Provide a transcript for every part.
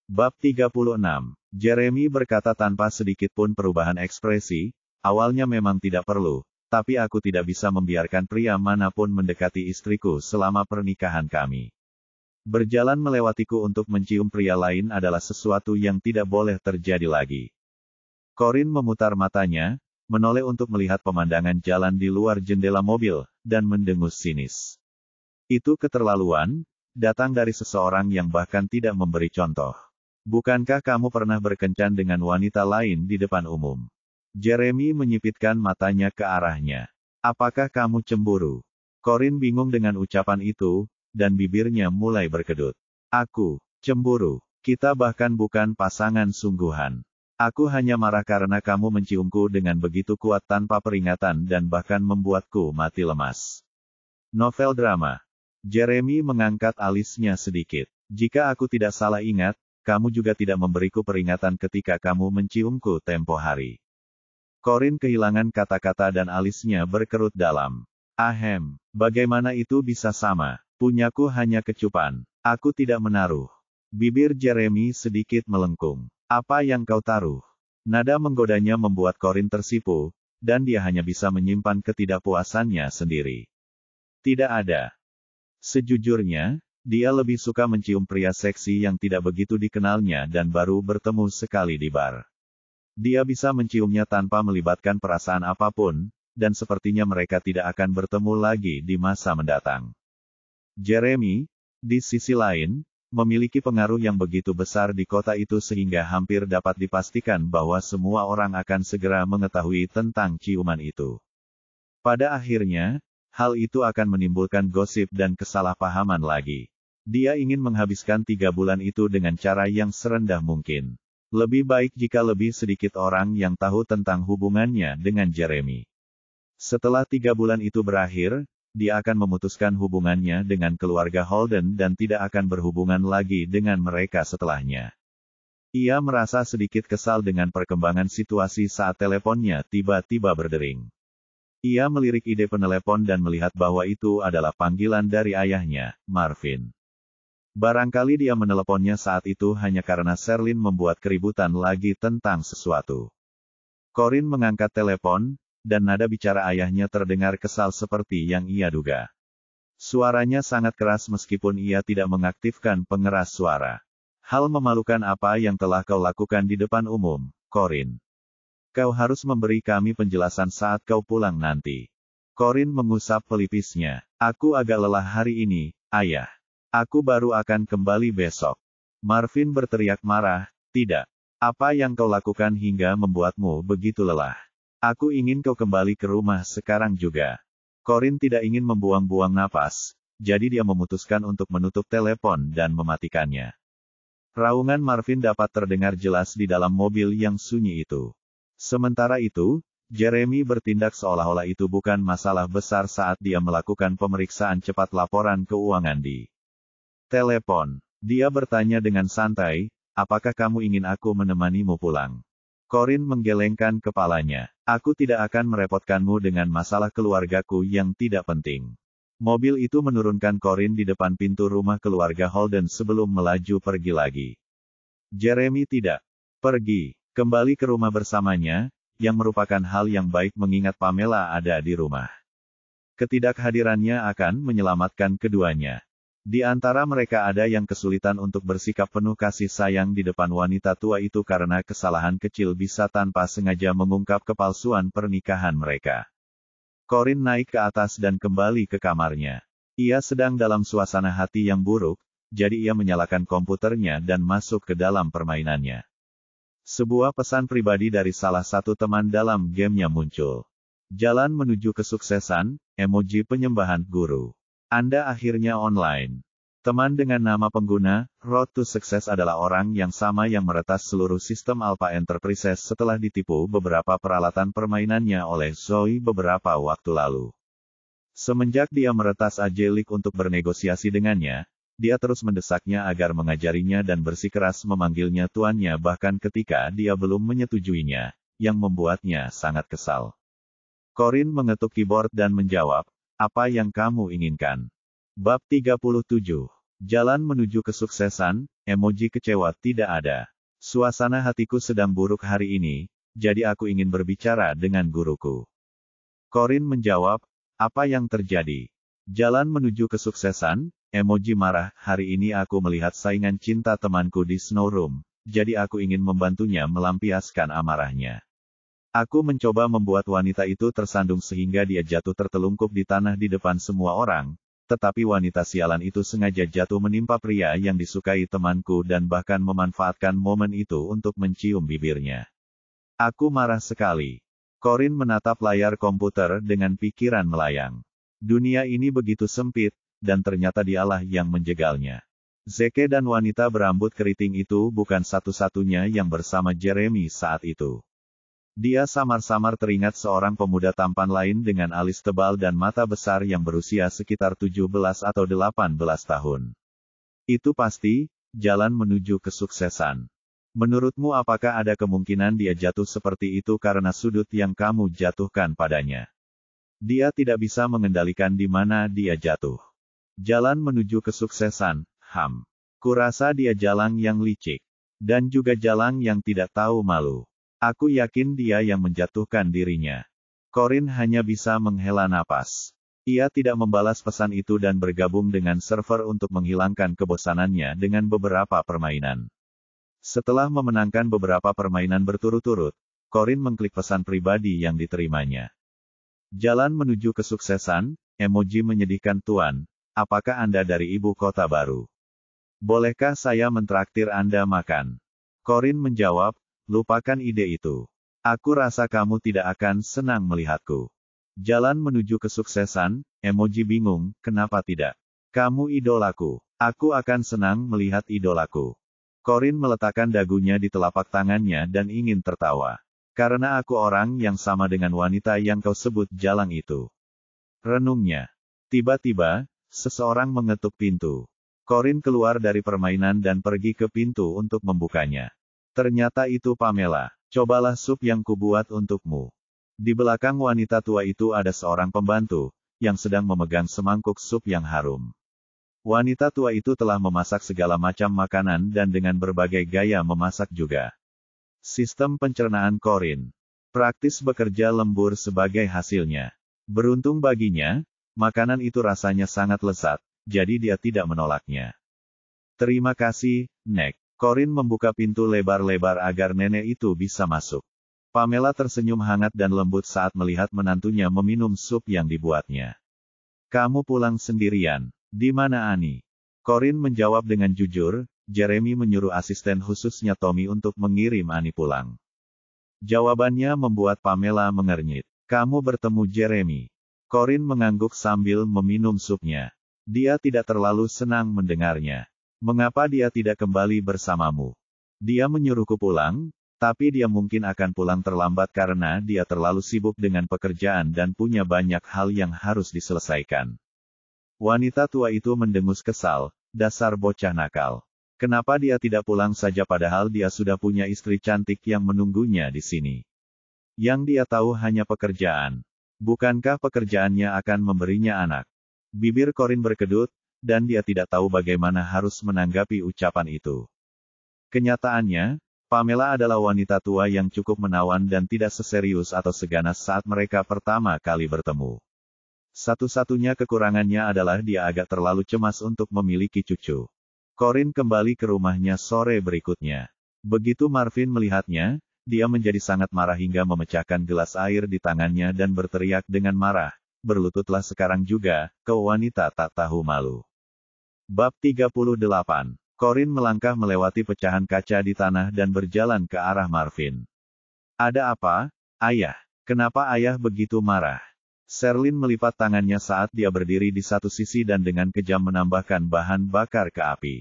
Bab 36. Jeremy berkata tanpa sedikit pun perubahan ekspresi, awalnya memang tidak perlu, tapi aku tidak bisa membiarkan pria manapun mendekati istriku selama pernikahan kami. Berjalan melewatiku untuk mencium pria lain adalah sesuatu yang tidak boleh terjadi lagi. Corinne memutar matanya, menoleh untuk melihat pemandangan jalan di luar jendela mobil, dan mendengus sinis. Itu keterlaluan, datang dari seseorang yang bahkan tidak memberi contoh. Bukankah kamu pernah berkencan dengan wanita lain di depan umum? Jeremy menyipitkan matanya ke arahnya. Apakah kamu cemburu? Corinne bingung dengan ucapan itu, dan bibirnya mulai berkedut. Aku cemburu. Kita bahkan bukan pasangan sungguhan. Aku hanya marah karena kamu menciumku dengan begitu kuat tanpa peringatan dan bahkan membuatku mati lemas. Novel drama. Jeremy mengangkat alisnya sedikit. Jika aku tidak salah ingat, kamu juga tidak memberiku peringatan ketika kamu menciumku tempo hari. Corinne kehilangan kata-kata dan alisnya berkerut dalam. Ahem, bagaimana itu bisa sama? Punyaku hanya kecupan. Aku tidak menaruh. Bibir Jeremy sedikit melengkung. Apa yang kau taruh? Nada menggodanya membuat Corinne tersipu, dan dia hanya bisa menyimpan ketidakpuasannya sendiri. Tidak ada. Sejujurnya, dia lebih suka mencium pria seksi yang tidak begitu dikenalnya dan baru bertemu sekali di bar. Dia bisa menciumnya tanpa melibatkan perasaan apapun, dan sepertinya mereka tidak akan bertemu lagi di masa mendatang. Jeremy, di sisi lain, memiliki pengaruh yang begitu besar di kota itu sehingga hampir dapat dipastikan bahwa semua orang akan segera mengetahui tentang ciuman itu. Pada akhirnya, hal itu akan menimbulkan gosip dan kesalahpahaman lagi. Dia ingin menghabiskan 3 bulan itu dengan cara yang serendah mungkin. Lebih baik jika lebih sedikit orang yang tahu tentang hubungannya dengan Jeremy. Setelah 3 bulan itu berakhir, dia akan memutuskan hubungannya dengan keluarga Holden dan tidak akan berhubungan lagi dengan mereka setelahnya. Ia merasa sedikit kesal dengan perkembangan situasi saat teleponnya tiba-tiba berdering. Ia melirik ide penelepon dan melihat bahwa itu adalah panggilan dari ayahnya, Marvin. Barangkali dia meneleponnya saat itu hanya karena Sherlyn membuat keributan lagi tentang sesuatu. Corinne mengangkat telepon, dan nada bicara ayahnya terdengar kesal seperti yang ia duga. Suaranya sangat keras meskipun ia tidak mengaktifkan pengeras suara. Hal memalukan apa yang telah kau lakukan di depan umum, Corinne. Kau harus memberi kami penjelasan saat kau pulang nanti. Corinne mengusap pelipisnya. Aku agak lelah hari ini, ayah. Aku baru akan kembali besok. Marvin berteriak marah, tidak. Apa yang kau lakukan hingga membuatmu begitu lelah? Aku ingin kau kembali ke rumah sekarang juga. Corinne tidak ingin membuang-buang napas, jadi dia memutuskan untuk menutup telepon dan mematikannya. Raungan Marvin dapat terdengar jelas di dalam mobil yang sunyi itu. Sementara itu, Jeremy bertindak seolah-olah itu bukan masalah besar saat dia melakukan pemeriksaan cepat laporan keuangan di telepon. Dia bertanya dengan santai, apakah kamu ingin aku menemanimu pulang? Corinne menggelengkan kepalanya. Aku tidak akan merepotkanmu dengan masalah keluargaku yang tidak penting. Mobil itu menurunkan Corinne di depan pintu rumah keluarga Holden sebelum melaju pergi lagi. Jeremy tidak pergi, kembali ke rumah bersamanya, yang merupakan hal yang baik mengingat Pamela ada di rumah. Ketidakhadirannya akan menyelamatkan keduanya. Di antara mereka ada yang kesulitan untuk bersikap penuh kasih sayang di depan wanita tua itu karena kesalahan kecil bisa tanpa sengaja mengungkap kepalsuan pernikahan mereka. Corinne naik ke atas dan kembali ke kamarnya. Ia sedang dalam suasana hati yang buruk, jadi ia menyalakan komputernya dan masuk ke dalam permainannya. Sebuah pesan pribadi dari salah satu teman dalam gamenya muncul. Jalan menuju kesuksesan, emoji penyembahan guru. Anda akhirnya online. Teman dengan nama pengguna, Road to Success adalah orang yang sama yang meretas seluruh sistem Alpha Enterprises setelah ditipu beberapa peralatan permainannya oleh Zoe beberapa waktu lalu. Semenjak dia meretas Angelique untuk bernegosiasi dengannya, dia terus mendesaknya agar mengajarinya dan bersikeras memanggilnya tuannya bahkan ketika dia belum menyetujuinya, yang membuatnya sangat kesal. Corinne mengetuk keyboard dan menjawab, apa yang kamu inginkan? Bab 37. Jalan menuju kesuksesan, emoji kecewa tidak ada. Suasana hatiku sedang buruk hari ini, jadi aku ingin berbicara dengan guruku. Corin menjawab, apa yang terjadi? Jalan menuju kesuksesan, emoji marah, hari ini aku melihat saingan cinta temanku di snow room, jadi aku ingin membantunya melampiaskan amarahnya. Aku mencoba membuat wanita itu tersandung sehingga dia jatuh tertelungkup di tanah di depan semua orang, tetapi wanita sialan itu sengaja jatuh menimpa pria yang disukai temanku dan bahkan memanfaatkan momen itu untuk mencium bibirnya. Aku marah sekali. Corin menatap layar komputer dengan pikiran melayang. Dunia ini begitu sempit, dan ternyata dialah yang menjegalnya. Zeke dan wanita berambut keriting itu bukan satu-satunya yang bersama Jeremy saat itu. Dia samar-samar teringat seorang pemuda tampan lain dengan alis tebal dan mata besar yang berusia sekitar 17 atau 18 tahun. Itu pasti, jalan menuju kesuksesan. Menurutmu apakah ada kemungkinan dia jatuh seperti itu karena sudut yang kamu jatuhkan padanya? Dia tidak bisa mengendalikan di mana dia jatuh. Jalan menuju kesuksesan, Kurasa dia jalang yang licik. Dan juga jalang yang tidak tahu malu. Aku yakin dia yang menjatuhkan dirinya. Corin hanya bisa menghela napas. Ia tidak membalas pesan itu dan bergabung dengan server untuk menghilangkan kebosanannya dengan beberapa permainan. Setelah memenangkan beberapa permainan berturut-turut, Corin mengklik pesan pribadi yang diterimanya. Jalan menuju kesuksesan, emoji menyedihkan Tuan, apakah Anda dari ibu kota baru? Bolehkah saya mentraktir Anda makan? Corin menjawab, lupakan ide itu. Aku rasa kamu tidak akan senang melihatku. Jalan menuju kesuksesan, emoji bingung, kenapa tidak? Kamu idolaku. Aku akan senang melihat idolaku. Corin meletakkan dagunya di telapak tangannya dan ingin tertawa. Karena aku orang yang sama dengan wanita yang kau sebut jalang itu. Renungnya. Tiba-tiba, seseorang mengetuk pintu. Corin keluar dari permainan dan pergi ke pintu untuk membukanya. Ternyata itu Pamela. Cobalah sup yang kubuat untukmu. Di belakang wanita tua itu ada seorang pembantu, yang sedang memegang semangkuk sup yang harum. Wanita tua itu telah memasak segala macam makanan dan dengan berbagai gaya memasak juga. Sistem pencernaan Corin. Praktis bekerja lembur sebagai hasilnya. Beruntung baginya, makanan itu rasanya sangat lezat, jadi dia tidak menolaknya. Terima kasih, Nek. Corin membuka pintu lebar-lebar agar nenek itu bisa masuk. Pamela tersenyum hangat dan lembut saat melihat menantunya meminum sup yang dibuatnya. Kamu pulang sendirian. Di mana Annie? Corin menjawab dengan jujur, Jeremy menyuruh asisten khususnya Tommy untuk mengirim Annie pulang. Jawabannya membuat Pamela mengernyit. Kamu bertemu Jeremy. Corin mengangguk sambil meminum supnya. Dia tidak terlalu senang mendengarnya. Mengapa dia tidak kembali bersamamu? Dia menyuruhku pulang, tapi dia mungkin akan pulang terlambat karena dia terlalu sibuk dengan pekerjaan dan punya banyak hal yang harus diselesaikan. Wanita tua itu mendengus kesal, dasar bocah nakal. Kenapa dia tidak pulang saja padahal dia sudah punya istri cantik yang menunggunya di sini? Yang dia tahu hanya pekerjaan. Bukankah pekerjaannya akan memberinya anak? Bibir Corin berkedut, dan dia tidak tahu bagaimana harus menanggapi ucapan itu. Kenyataannya, Pamela adalah wanita tua yang cukup menawan dan tidak seserius atau seganas saat mereka pertama kali bertemu. Satu-satunya kekurangannya adalah dia agak terlalu cemas untuk memiliki cucu. Corin kembali ke rumahnya sore berikutnya. Begitu Marvin melihatnya, dia menjadi sangat marah hingga memecahkan gelas air di tangannya dan berteriak dengan marah, berlututlah sekarang juga, kau wanita tak tahu malu. Bab 38. Corin melangkah melewati pecahan kaca di tanah dan berjalan ke arah Marvin. Ada apa, ayah? Kenapa ayah begitu marah? Sherlyn melipat tangannya saat dia berdiri di satu sisi dan dengan kejam menambahkan bahan bakar ke api.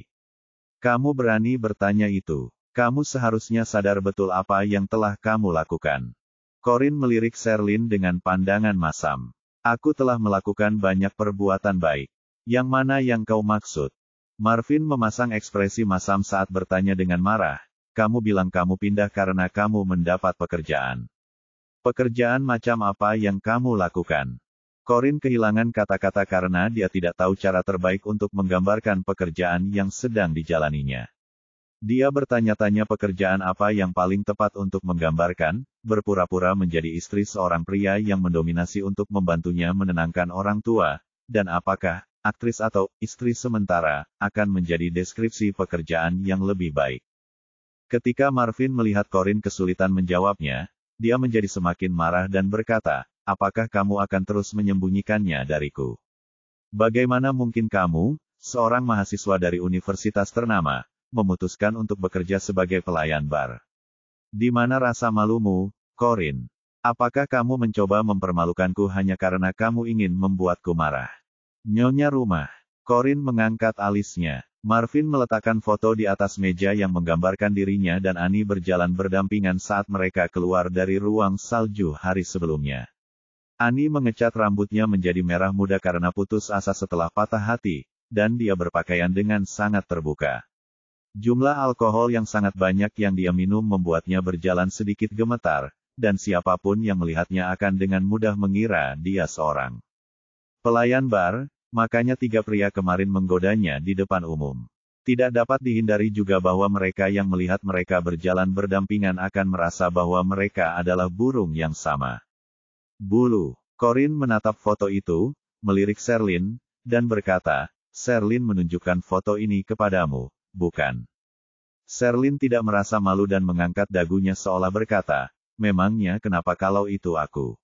Kamu berani bertanya itu? Kamu seharusnya sadar betul apa yang telah kamu lakukan. Corin melirik Sherlyn dengan pandangan masam. Aku telah melakukan banyak perbuatan baik. Yang mana yang kau maksud? Marvin memasang ekspresi masam saat bertanya dengan marah. Kamu bilang kamu pindah karena kamu mendapat pekerjaan. Pekerjaan macam apa yang kamu lakukan? Corin kehilangan kata-kata karena dia tidak tahu cara terbaik untuk menggambarkan pekerjaan yang sedang dijalaninya. Dia bertanya-tanya pekerjaan apa yang paling tepat untuk menggambarkan, berpura-pura menjadi istri seorang pria yang mendominasi untuk membantunya menenangkan orang tua, dan apakah, aktris atau istri sementara, akan menjadi deskripsi pekerjaan yang lebih baik. Ketika Marvin melihat Corin kesulitan menjawabnya, dia menjadi semakin marah dan berkata, apakah kamu akan terus menyembunyikannya dariku? Bagaimana mungkin kamu, seorang mahasiswa dari universitas ternama, memutuskan untuk bekerja sebagai pelayan bar? Di mana rasa malumu, Corin? Apakah kamu mencoba mempermalukanku hanya karena kamu ingin membuatku marah? Nyonya rumah. Corin mengangkat alisnya. Marvin meletakkan foto di atas meja yang menggambarkan dirinya dan Annie berjalan berdampingan saat mereka keluar dari ruang salju hari sebelumnya. Annie mengecat rambutnya menjadi merah muda karena putus asa setelah patah hati, dan dia berpakaian dengan sangat terbuka. Jumlah alkohol yang sangat banyak yang dia minum membuatnya berjalan sedikit gemetar, dan siapapun yang melihatnya akan dengan mudah mengira dia seorang pelayan bar. Makanya 3 pria kemarin menggodanya di depan umum. Tidak dapat dihindari juga bahwa mereka yang melihat mereka berjalan berdampingan akan merasa bahwa mereka adalah burung yang sama. Bulu. Corin menatap foto itu, melirik Sherlyn, dan berkata, Sherlyn menunjukkan foto ini kepadamu, bukan? Sherlyn tidak merasa malu dan mengangkat dagunya seolah berkata, memangnya kenapa kalau itu aku?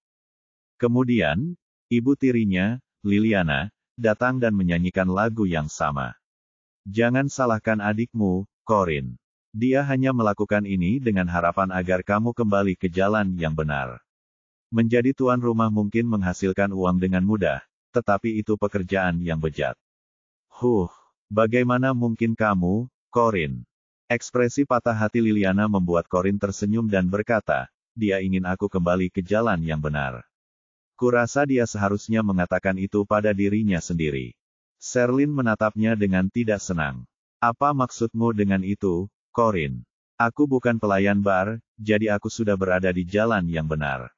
Kemudian, ibu tirinya, Liliana, datang dan menyanyikan lagu yang sama. Jangan salahkan adikmu, Corin. Dia hanya melakukan ini dengan harapan agar kamu kembali ke jalan yang benar. Menjadi tuan rumah mungkin menghasilkan uang dengan mudah, tetapi itu pekerjaan yang bejat. Bagaimana mungkin kamu, Corin? Ekspresi patah hati Liliana membuat Corin tersenyum dan berkata, dia ingin aku kembali ke jalan yang benar. Kurasa dia seharusnya mengatakan itu pada dirinya sendiri. Sherlyn menatapnya dengan tidak senang. Apa maksudmu dengan itu, Corin? Aku bukan pelayan bar, jadi aku sudah berada di jalan yang benar.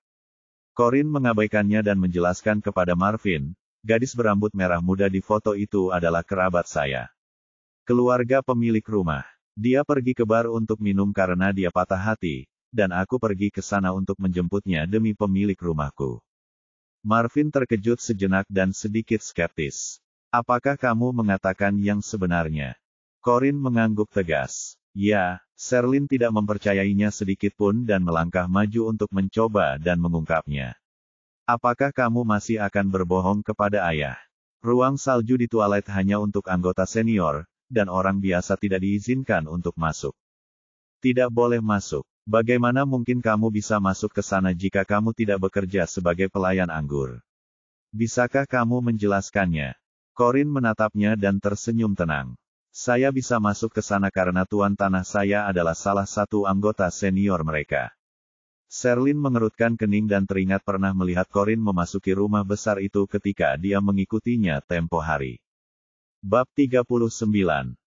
Corin mengabaikannya dan menjelaskan kepada Marvin, gadis berambut merah muda di foto itu adalah kerabat saya. Keluarga pemilik rumah. Dia pergi ke bar untuk minum karena dia patah hati, dan aku pergi ke sana untuk menjemputnya demi pemilik rumahku. Marvin terkejut sejenak dan sedikit skeptis. Apakah kamu mengatakan yang sebenarnya? Corin mengangguk tegas. Ya, Sherlyn tidak mempercayainya sedikit pun dan melangkah maju untuk mencoba dan mengungkapnya. Apakah kamu masih akan berbohong kepada ayah? Ruang salju di toilet hanya untuk anggota senior, dan orang biasa tidak diizinkan untuk masuk. Tidak boleh masuk. Bagaimana mungkin kamu bisa masuk ke sana jika kamu tidak bekerja sebagai pelayan anggur? Bisakah kamu menjelaskannya? Corin menatapnya dan tersenyum tenang. Saya bisa masuk ke sana karena tuan tanah saya adalah salah satu anggota senior mereka. Sherlyn mengerutkan kening dan teringat pernah melihat Corin memasuki rumah besar itu ketika dia mengikutinya tempo hari. Bab 39.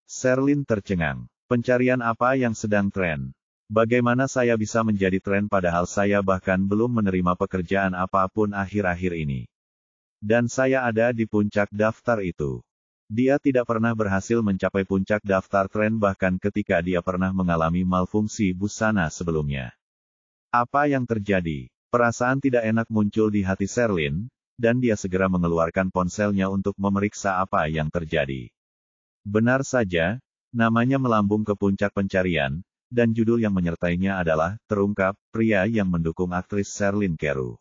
Sherlyn tercengang. Pencarian apa yang sedang tren? Bagaimana saya bisa menjadi tren padahal saya bahkan belum menerima pekerjaan apapun akhir-akhir ini. Dan saya ada di puncak daftar itu. Dia tidak pernah berhasil mencapai puncak daftar tren bahkan ketika dia pernah mengalami malfungsi busana sebelumnya. Apa yang terjadi? Perasaan tidak enak muncul di hati Sherlyn, dan dia segera mengeluarkan ponselnya untuk memeriksa apa yang terjadi. Benar saja, namanya melambung ke puncak pencarian, dan judul yang menyertainya adalah, terungkap, pria yang mendukung aktris Sherlyn Carew.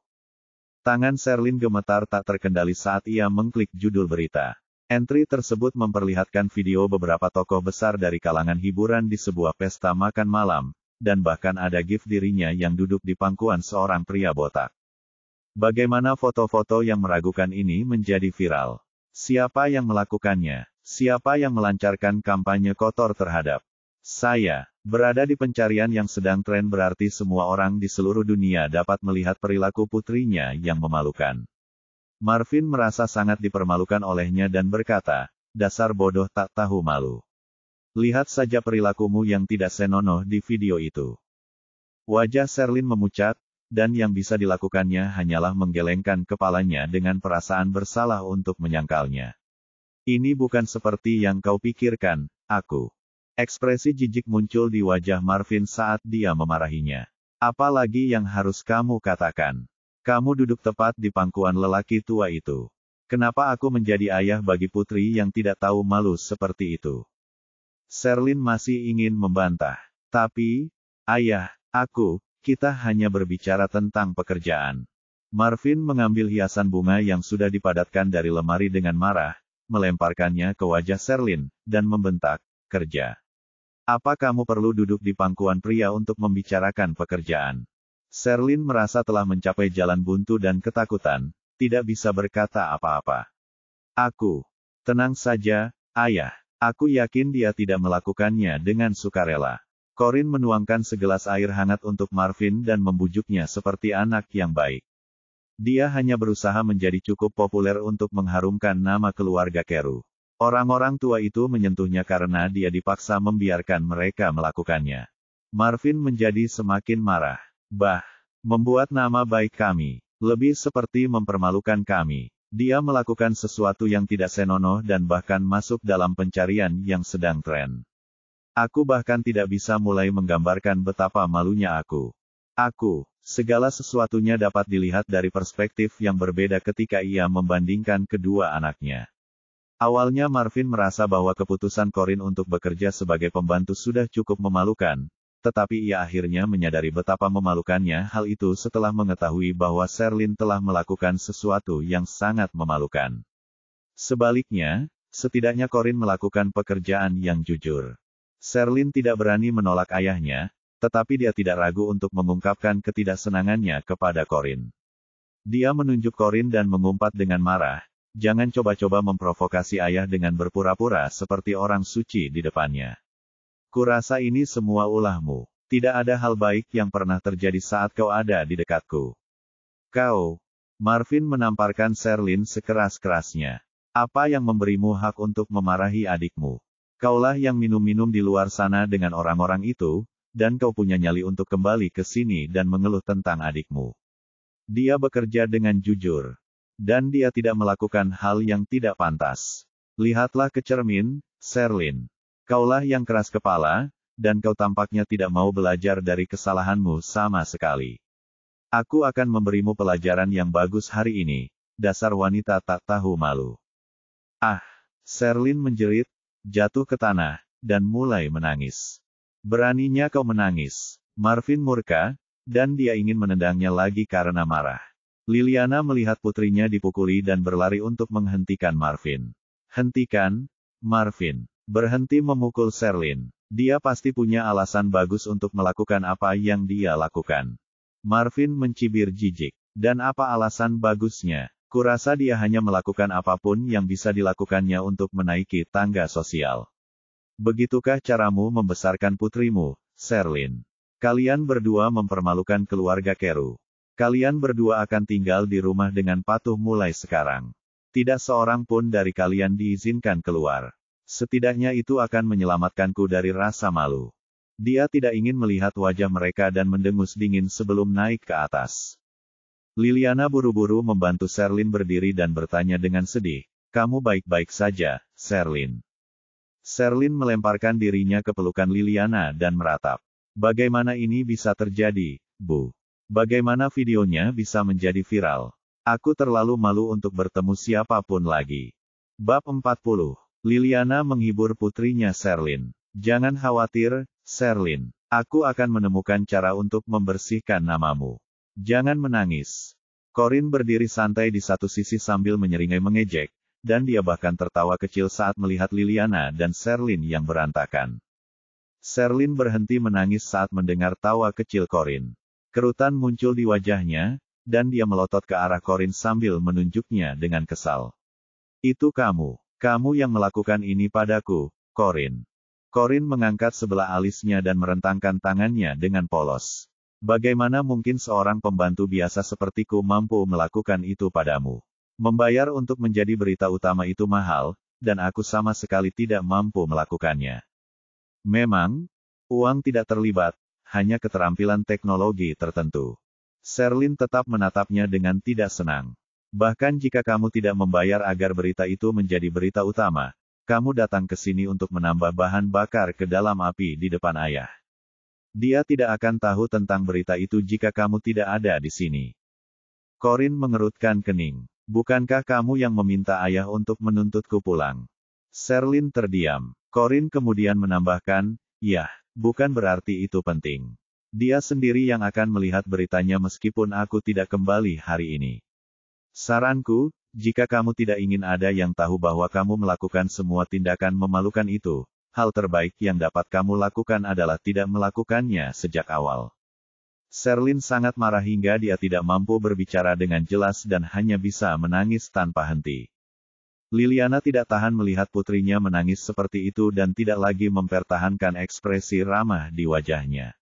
Tangan Sherlyn gemetar tak terkendali saat ia mengklik judul berita. Entry tersebut memperlihatkan video beberapa tokoh besar dari kalangan hiburan di sebuah pesta makan malam, dan bahkan ada gif dirinya yang duduk di pangkuan seorang pria botak. Bagaimana foto-foto yang meragukan ini menjadi viral? Siapa yang melakukannya? Siapa yang melancarkan kampanye kotor terhadap saya? Berada di pencarian yang sedang tren berarti semua orang di seluruh dunia dapat melihat perilaku putrinya yang memalukan. Marvin merasa sangat dipermalukan olehnya dan berkata, dasar bodoh tak tahu malu. Lihat saja perilakumu yang tidak senonoh di video itu. Wajah Sherlyn memucat, dan yang bisa dilakukannya hanyalah menggelengkan kepalanya dengan perasaan bersalah untuk menyangkalnya. Ini bukan seperti yang kau pikirkan, aku. Ekspresi jijik muncul di wajah Marvin saat dia memarahinya. Apa lagi yang harus kamu katakan? Kamu duduk tepat di pangkuan lelaki tua itu. Kenapa aku menjadi ayah bagi putri yang tidak tahu malu seperti itu? Sherlyn masih ingin membantah. Tapi, ayah, kita hanya berbicara tentang pekerjaan. Marvin mengambil hiasan bunga yang sudah dipadatkan dari lemari dengan marah, melemparkannya ke wajah Sherlyn, dan membentak, kerja. Apa kamu perlu duduk di pangkuan pria untuk membicarakan pekerjaan? Sherlyn merasa telah mencapai jalan buntu dan ketakutan, tidak bisa berkata apa-apa. Tenang saja, ayah. Aku yakin dia tidak melakukannya dengan sukarela. Corinne menuangkan segelas air hangat untuk Marvin dan membujuknya seperti anak yang baik. Dia hanya berusaha menjadi cukup populer untuk mengharumkan nama keluarga Keru. Orang-orang tua itu menyentuhnya karena dia dipaksa membiarkan mereka melakukannya. Marvin menjadi semakin marah. Membuat nama baik kami. Lebih seperti mempermalukan kami. Dia melakukan sesuatu yang tidak senonoh dan bahkan masuk dalam pencarian yang sedang tren. Aku bahkan tidak bisa mulai menggambarkan betapa malunya aku. Segala sesuatunya dapat dilihat dari perspektif yang berbeda ketika ia membandingkan kedua anaknya. Awalnya Marvin merasa bahwa keputusan Corinne untuk bekerja sebagai pembantu sudah cukup memalukan, tetapi ia akhirnya menyadari betapa memalukannya hal itu setelah mengetahui bahwa Sherlyn telah melakukan sesuatu yang sangat memalukan. Sebaliknya, setidaknya Corinne melakukan pekerjaan yang jujur. Sherlyn tidak berani menolak ayahnya, tetapi dia tidak ragu untuk mengungkapkan ketidaksenangannya kepada Corinne. Dia menunjuk Corinne dan mengumpat dengan marah, jangan coba-coba memprovokasi ayah dengan berpura-pura seperti orang suci di depannya. Kurasa ini semua ulahmu. Tidak ada hal baik yang pernah terjadi saat kau ada di dekatku. Marvin menamparkan Sherlyn sekeras-kerasnya. Apa yang memberimu hak untuk memarahi adikmu? Kaulah yang minum-minum di luar sana dengan orang-orang itu, dan kau punya nyali untuk kembali ke sini dan mengeluh tentang adikmu. Dia bekerja dengan jujur. Dan dia tidak melakukan hal yang tidak pantas. Lihatlah ke cermin, Sherlyn. Kaulah yang keras kepala, dan kau tampaknya tidak mau belajar dari kesalahanmu sama sekali. Aku akan memberimu pelajaran yang bagus hari ini, dasar wanita tak tahu malu. Sherlyn menjerit, jatuh ke tanah, dan mulai menangis. Beraninya kau menangis. Marvin murka, dan dia ingin menendangnya lagi karena marah. Liliana melihat putrinya dipukuli dan berlari untuk menghentikan Marvin. Hentikan, Marvin. Berhenti memukul Sherlyn. Dia pasti punya alasan bagus untuk melakukan apa yang dia lakukan. Marvin mencibir jijik. Dan apa alasan bagusnya? Kurasa dia hanya melakukan apapun yang bisa dilakukannya untuk menaiki tangga sosial. Begitukah caramu membesarkan putrimu, Sherlyn? Kalian berdua mempermalukan keluarga Keru. Kalian berdua akan tinggal di rumah dengan patuh mulai sekarang. Tidak seorang pun dari kalian diizinkan keluar. Setidaknya itu akan menyelamatkanku dari rasa malu. Dia tidak ingin melihat wajah mereka dan mendengus dingin sebelum naik ke atas. Liliana buru-buru membantu Sherlyn berdiri dan bertanya dengan sedih, kamu baik-baik saja, Sherlyn? Sherlyn melemparkan dirinya ke pelukan Liliana dan meratap. Bagaimana ini bisa terjadi, Bu? Bagaimana videonya bisa menjadi viral? Aku terlalu malu untuk bertemu siapapun lagi. Bab 40. Liliana menghibur putrinya Sherlyn. Jangan khawatir, Sherlyn. Aku akan menemukan cara untuk membersihkan namamu. Jangan menangis. Corinne berdiri santai di satu sisi sambil menyeringai mengejek, dan dia bahkan tertawa kecil saat melihat Liliana dan Sherlyn yang berantakan. Sherlyn berhenti menangis saat mendengar tawa kecil Corinne. Kerutan muncul di wajahnya, dan dia melotot ke arah Corinne sambil menunjuknya dengan kesal. Itu kamu yang melakukan ini padaku, Corinne. Corinne mengangkat sebelah alisnya dan merentangkan tangannya dengan polos. Bagaimana mungkin seorang pembantu biasa sepertiku mampu melakukan itu padamu? Membayar untuk menjadi berita utama itu mahal, dan aku sama sekali tidak mampu melakukannya. Memang, uang tidak terlibat, hanya keterampilan teknologi tertentu. Sherlyn tetap menatapnya dengan tidak senang. Bahkan jika kamu tidak membayar agar berita itu menjadi berita utama, kamu datang ke sini untuk menambah bahan bakar ke dalam api di depan ayah. Dia tidak akan tahu tentang berita itu jika kamu tidak ada di sini. Corinne mengerutkan kening. Bukankah kamu yang meminta ayah untuk menuntutku pulang? Sherlyn terdiam. Corinne kemudian menambahkan, "Yah, bukan berarti itu penting. Dia sendiri yang akan melihat beritanya meskipun aku tidak kembali hari ini. Saranku, jika kamu tidak ingin ada yang tahu bahwa kamu melakukan semua tindakan memalukan itu, hal terbaik yang dapat kamu lakukan adalah tidak melakukannya sejak awal." Sherlyn sangat marah hingga dia tidak mampu berbicara dengan jelas dan hanya bisa menangis tanpa henti. Liliana tidak tahan melihat putrinya menangis seperti itu dan tidak lagi mempertahankan ekspresi ramah di wajahnya.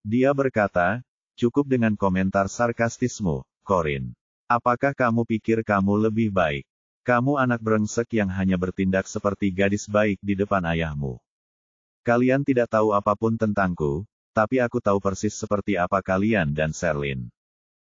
Dia berkata, "Cukup dengan komentar sarkastismu, Corinne. Apakah kamu pikir kamu lebih baik? Kamu anak brengsek yang hanya bertindak seperti gadis baik di depan ayahmu. Kalian tidak tahu apapun tentangku, tapi aku tahu persis seperti apa kalian dan Sherlyn."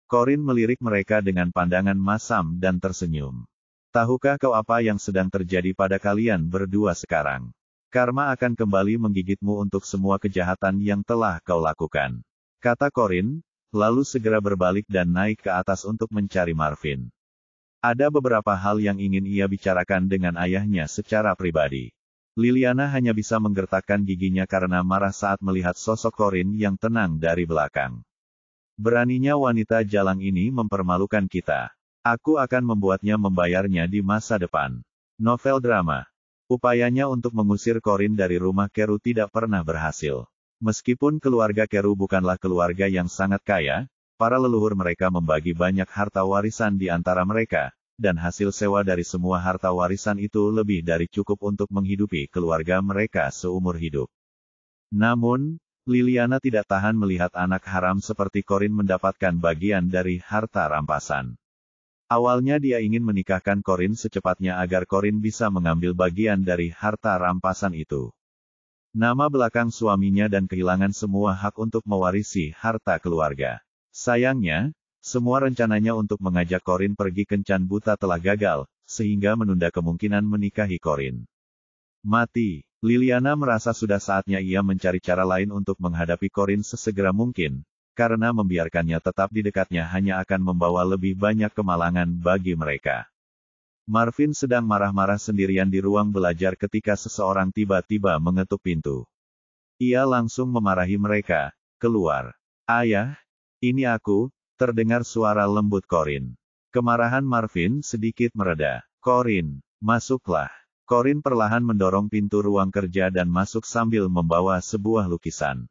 Corinne melirik mereka dengan pandangan masam dan tersenyum. "Tahukah kau apa yang sedang terjadi pada kalian berdua sekarang? Karma akan kembali menggigitmu untuk semua kejahatan yang telah kau lakukan," kata Corinne, lalu segera berbalik dan naik ke atas untuk mencari Marvin. Ada beberapa hal yang ingin ia bicarakan dengan ayahnya secara pribadi. Liliana hanya bisa menggertakkan giginya karena marah saat melihat sosok Corinne yang tenang dari belakang. "Beraninya wanita jalang ini mempermalukan kita. Aku akan membuatnya membayarnya di masa depan." Novel drama. Upayanya untuk mengusir Corinne dari rumah Keru tidak pernah berhasil. Meskipun keluarga Keru bukanlah keluarga yang sangat kaya, para leluhur mereka membagi banyak harta warisan di antara mereka, dan hasil sewa dari semua harta warisan itu lebih dari cukup untuk menghidupi keluarga mereka seumur hidup. Namun, Liliana tidak tahan melihat anak haram seperti Corinne mendapatkan bagian dari harta rampasan. Awalnya dia ingin menikahkan Corinne secepatnya agar Corinne bisa mengambil bagian dari harta rampasan itu. Nama belakang suaminya dan kehilangan semua hak untuk mewarisi harta keluarga. Sayangnya, semua rencananya untuk mengajak Corinne pergi kencan buta telah gagal, sehingga menunda kemungkinan menikahi Corinne. Mati. Liliana merasa sudah saatnya ia mencari cara lain untuk menghadapi Corinne sesegera mungkin, karena membiarkannya tetap di dekatnya hanya akan membawa lebih banyak kemalangan bagi mereka. Marvin sedang marah-marah sendirian di ruang belajar ketika seseorang tiba-tiba mengetuk pintu. Ia langsung memarahi mereka, "Keluar." "Ayah, ini aku," terdengar suara lembut Corinne. Kemarahan Marvin sedikit mereda. "Corinne, masuklah." Corinne perlahan mendorong pintu ruang kerja dan masuk sambil membawa sebuah lukisan.